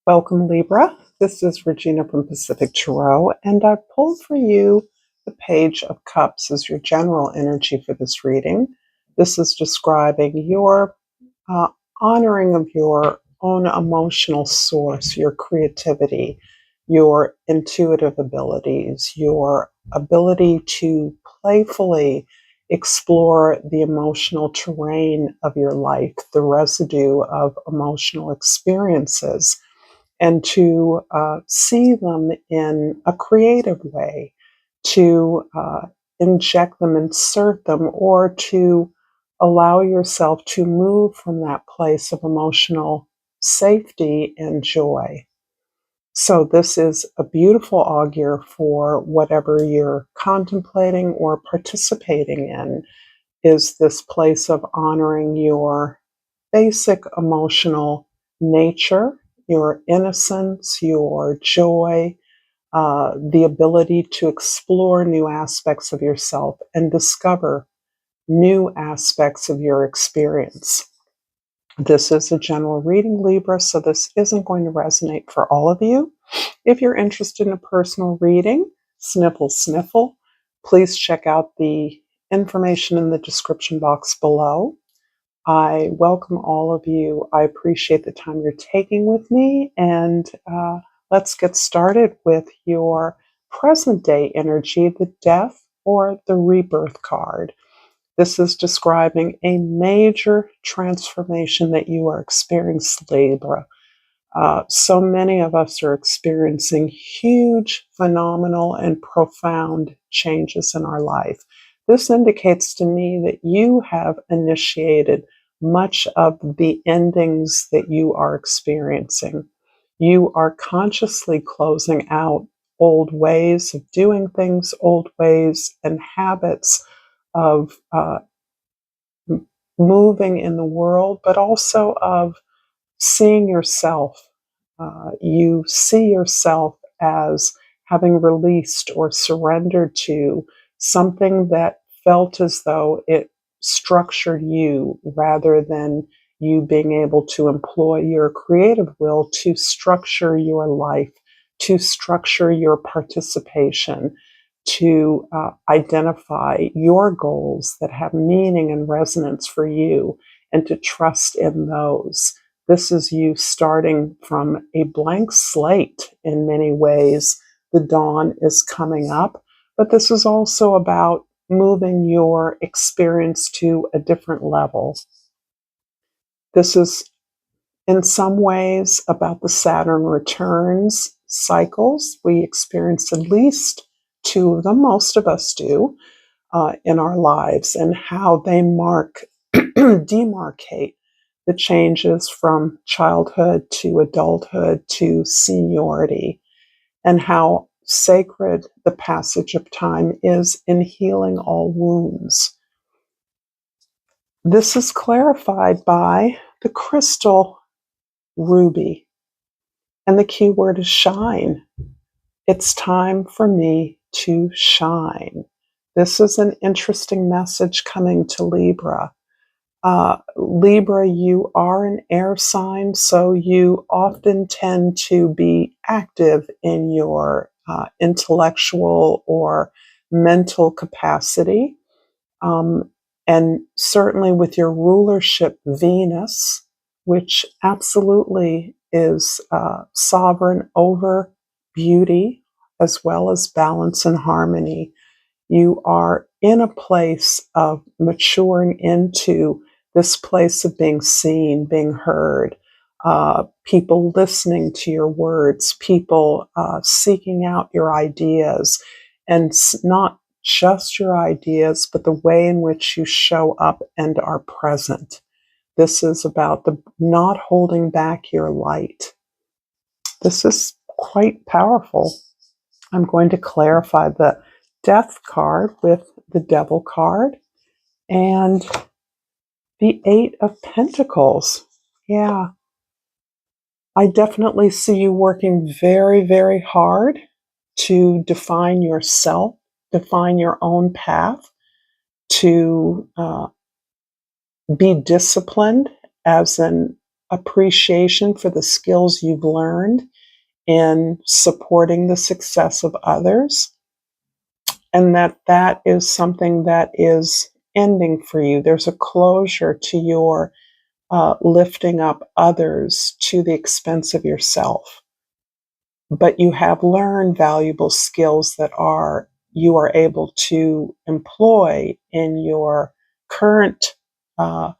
Welcome, Libra. This is Regina from Pacific Tarot, and I pulled for you the Page of Cups as your general energy for this reading. This is describing your honoring of your own emotional source, your creativity, your intuitive abilities, your ability to playfully explore the emotional terrain of your life, the residue of emotional experiences, and to see them in a creative way, to inject them, insert them, or to allow yourself to move from that place of emotional safety and joy. So this is a beautiful augur for whatever you're contemplating or participating in, is this place of honoring your basic emotional nature, your innocence, your joy, the ability to explore new aspects of yourself and discover new aspects of your experience. This is a general reading, Libra, so this isn't going to resonate for all of you. If you're interested in a personal reading, sniffle, sniffle, please check out the information in the description box below. I welcome all of you. I appreciate the time you're taking with me, and let's get started with your present day energy, the Death or the Rebirth card. This is describing a major transformation that you are experiencing, Libra. So many of us are experiencing huge, phenomenal, and profound changes in our life. This indicates to me that you have initiated much of the endings that you are experiencing. You are consciously closing out old ways of doing things, old ways and habits of moving in the world, but also of seeing yourself. You see yourself as having released or surrendered to something that felt as though it structured you, rather than you being able to employ your creative will to structure your life, to structure your participation, to identify your goals that have meaning and resonance for you, and to trust in those. This is you starting from a blank slate in many ways. The dawn is coming up, but this is also about moving your experience to a different level. This is in some ways about the Saturn returns cycles. We experience at least two of them, most of us do, in our lives, and how they demarcate the changes from childhood to adulthood to seniority, and how sacred the passage of time is in healing all wounds. This is clarified by the crystal ruby, and the key word is shine. It's time for me to shine. This is an interesting message coming to Libra. Libra, you are an air sign, so you often tend to be active in your intellectual or mental capacity. And certainly with your rulership, Venus, which absolutely is sovereign over beauty as well as balance and harmony, you are in a place of maturing into this place of being seen, being heard, people listening to your words, people seeking out your ideas, and not just your ideas, but the way in which you show up and are present. This is about the not holding back your light. This is quite powerful. I'm going to clarify the Death card with the Devil card and the Eight of Pentacles. Yeah, I definitely see you working very, very hard to define yourself, define your own path, to be disciplined, as in appreciation for the skills you've learned in supporting the success of others, and that is something that is ending for you. There's a closure to your lifting up others to the expense of yourself. But you have learned valuable skills that you are able to employ in your current uh,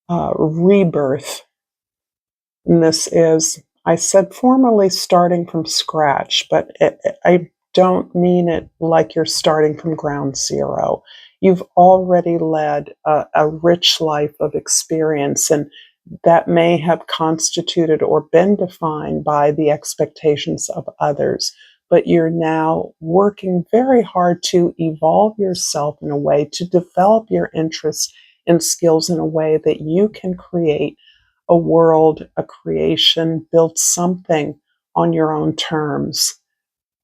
rebirth. And this is, I said formerly starting from scratch, but I don't mean it like you're starting from ground zero. You've already led a rich life of experience, and that may have constituted or been defined by the expectations of others. But you're now working very hard to evolve yourself in a way, to develop your interests and skills in a way that you can create a world, a creation, build something on your own terms,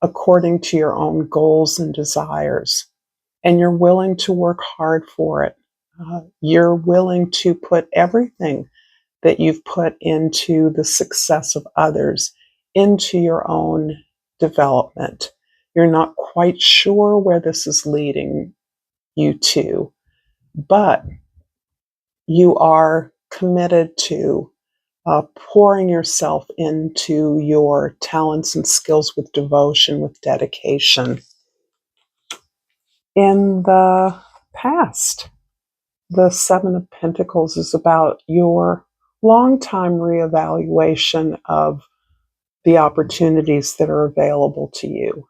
according to your own goals and desires. And you're willing to work hard for it. You're willing to put everything that you've put into the success of others into your own development. You're not quite sure where this is leading you to, but you are committed to pouring yourself into your talents and skills with devotion, with dedication. In the past, the Seven of Pentacles is about your long-time reevaluation of the opportunities that are available to you,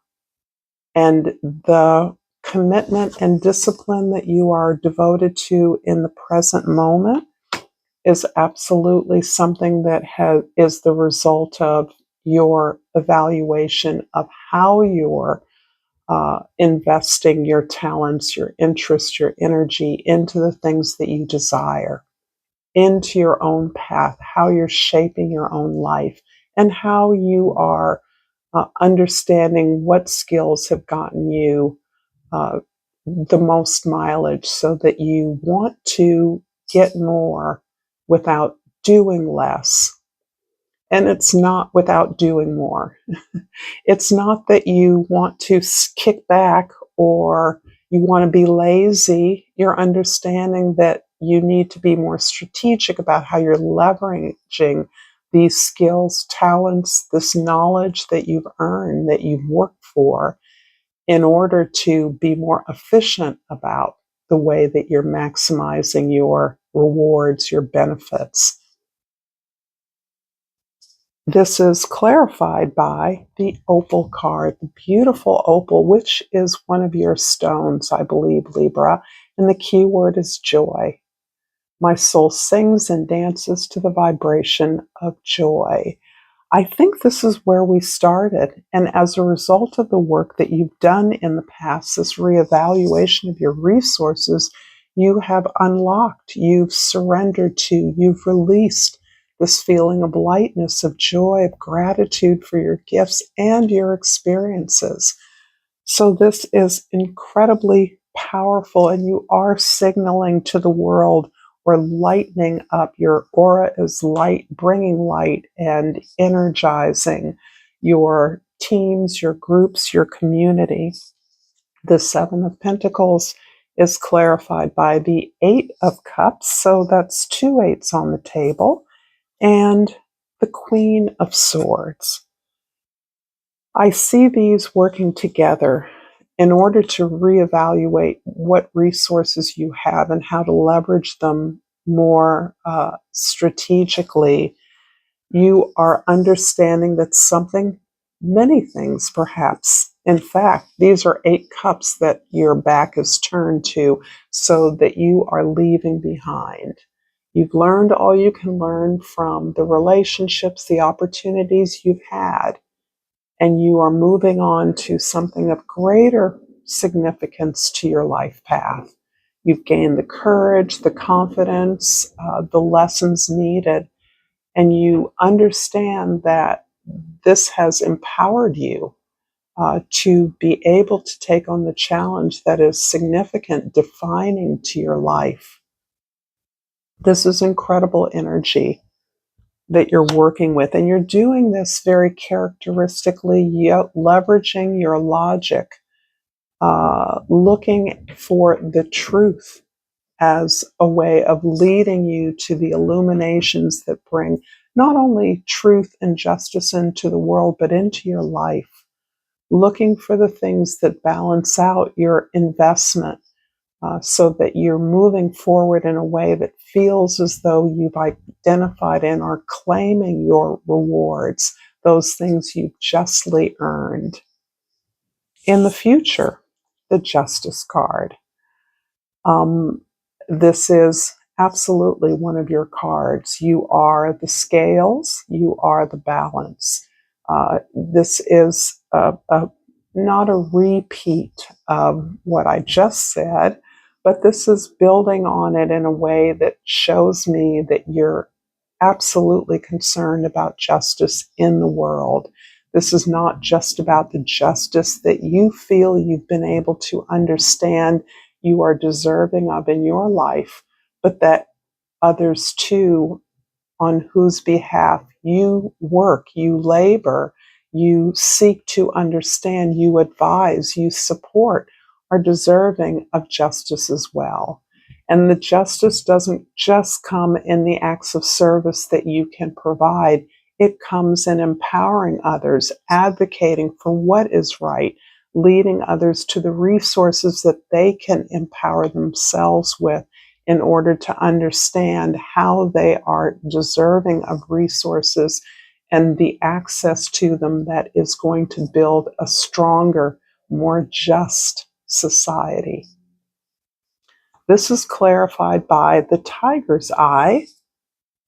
and the commitment and discipline that you are devoted to in the present moment is absolutely something that is the result of your evaluation of how you're investing your talents, your interests, your energy into the things that you desire, into your own path, how you're shaping your own life, and how you are understanding what skills have gotten you the most mileage, so that you want to get more without doing less. And it's not without doing more. It's not that you want to kick back or you want to be lazy. You're understanding that you need to be more strategic about how you're leveraging these skills, talents, this knowledge that you've earned, that you've worked for, in order to be more efficient about the way that you're maximizing your rewards, your benefits. This is clarified by the opal card, the beautiful opal, which is one of your stones, I believe, Libra, and the key word is joy. My soul sings and dances to the vibration of joy. I think this is where we started. And as a result of the work that you've done in the past, this reevaluation of your resources, you have unlocked, you've surrendered to, you've released this feeling of lightness, of joy, of gratitude for your gifts and your experiences. So this is incredibly powerful, and you are signaling to the world, or lightening up. Your aura is light, bringing light and energizing your teams, your groups, your community. The Seven of Pentacles is clarified by the Eight of Cups, so that's two eights on the table, and the Queen of Swords. I see these working together in order to reevaluate what resources you have and how to leverage them more strategically. You are understanding that many things perhaps, in fact, these are 8 cups that your back is turned to, so that you are leaving behind. You've learned all you can learn from the relationships, the opportunities you've had, and you are moving on to something of greater significance to your life path. You've gained the courage, the confidence, the lessons needed, and you understand that this has empowered you to be able to take on the challenge that is significant, defining to your life. This is incredible energy. that you're working with. And you're doing this very characteristically, leveraging your logic, looking for the truth as a way of leading you to the illuminations that bring not only truth and justice into the world, but into your life. Looking for the things that balance out your investment, so that you're moving forward in a way that feels as though you've identified and are claiming your rewards, those things you've justly earned. In the future, the Justice card. This is absolutely one of your cards. You are the scales, you are the balance. This is not a repeat of what I just said, but this is building on it in a way that shows me that you're absolutely concerned about justice in the world. This is not just about the justice that you feel you've been able to understand you are deserving of in your life, but that others too, on whose behalf you work, you labor, you seek to understand, you advise, you support, are deserving of justice as well. And the justice doesn't just come in the acts of service that you can provide. It comes in empowering others, advocating for what is right, leading others to the resources that they can empower themselves with in order to understand how they are deserving of resources and the access to them that is going to build a stronger, more just society. This is clarified by the tiger's eye.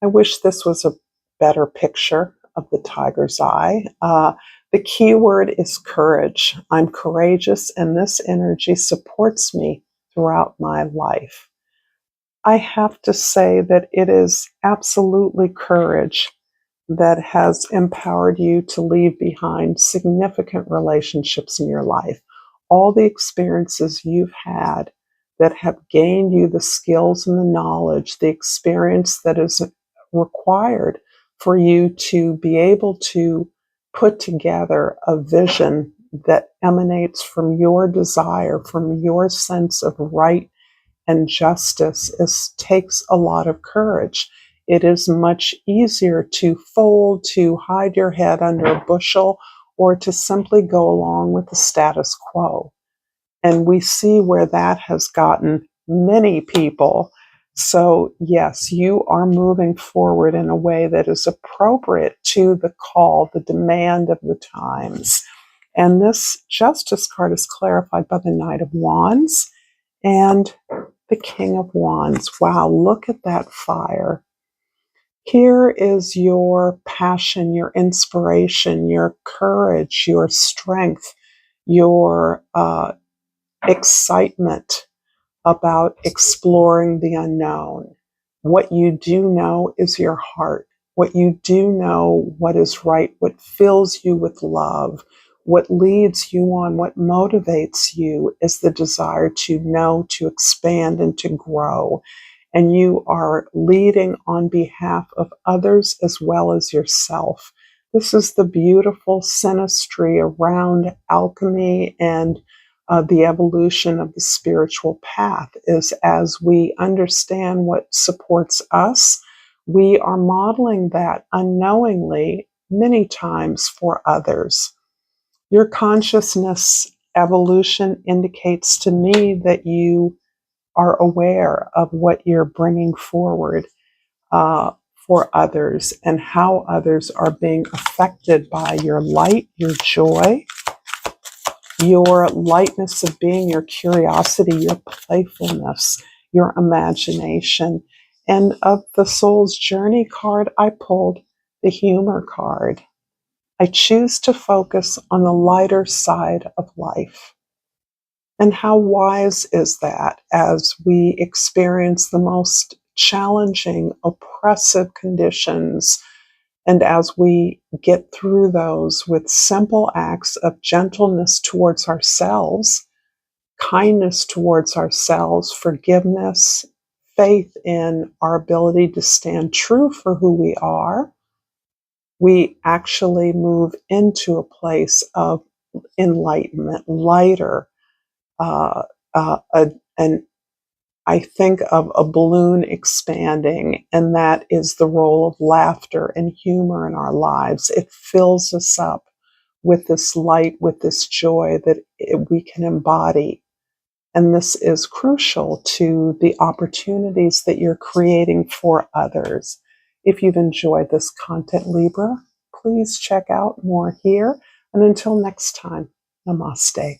I wish this was a better picture of the tiger's eye. The key word is courage. I'm courageous, and this energy supports me throughout my life. I have to say that it is absolutely courage that has empowered you to leave behind significant relationships in your life. All the experiences you've had that have gained you the skills and the knowledge, the experience that is required for you to be able to put together a vision that emanates from your desire, from your sense of right and justice takes a lot of courage. It is much easier to fold, to hide your head under a bushel, or to simply go along with the status quo. And we see where that has gotten many people. So yes, you are moving forward in a way that is appropriate to the call, the demand of the times. And this Justice card is clarified by the Knight of Wands and the King of Wands. Wow, look at that fire. Here is your passion, your inspiration, your courage, your strength, your excitement about exploring the unknown. What you do know is your heart. What you do know, what is right, what fills you with love, what leads you on, what motivates you is the desire to know, to expand, and to grow. And you are leading on behalf of others as well as yourself. This is the beautiful synastry around alchemy and the evolution of the spiritual path is as we understand what supports us, we are modeling that unknowingly many times for others. Your consciousness evolution indicates to me that you are aware of what you're bringing forward for others and how others are being affected by your light, your joy, your lightness of being, your curiosity, your playfulness, your imagination. And of the Soul's Journey card, I pulled the Humor card. I choose to focus on the lighter side of life. And how wise is that as we experience the most challenging, oppressive conditions, and as we get through those with simple acts of gentleness towards ourselves, kindness towards ourselves, forgiveness, faith in our ability to stand true for who we are, we actually move into a place of enlightenment, lighter, uh, and I think of a balloon expanding, and that is the role of laughter and humor in our lives. It fills us up with this light, with this joy that we can embody. And this is crucial to the opportunities that you're creating for others. If you've enjoyed this content, Libra, please check out more here. And until next time, namaste.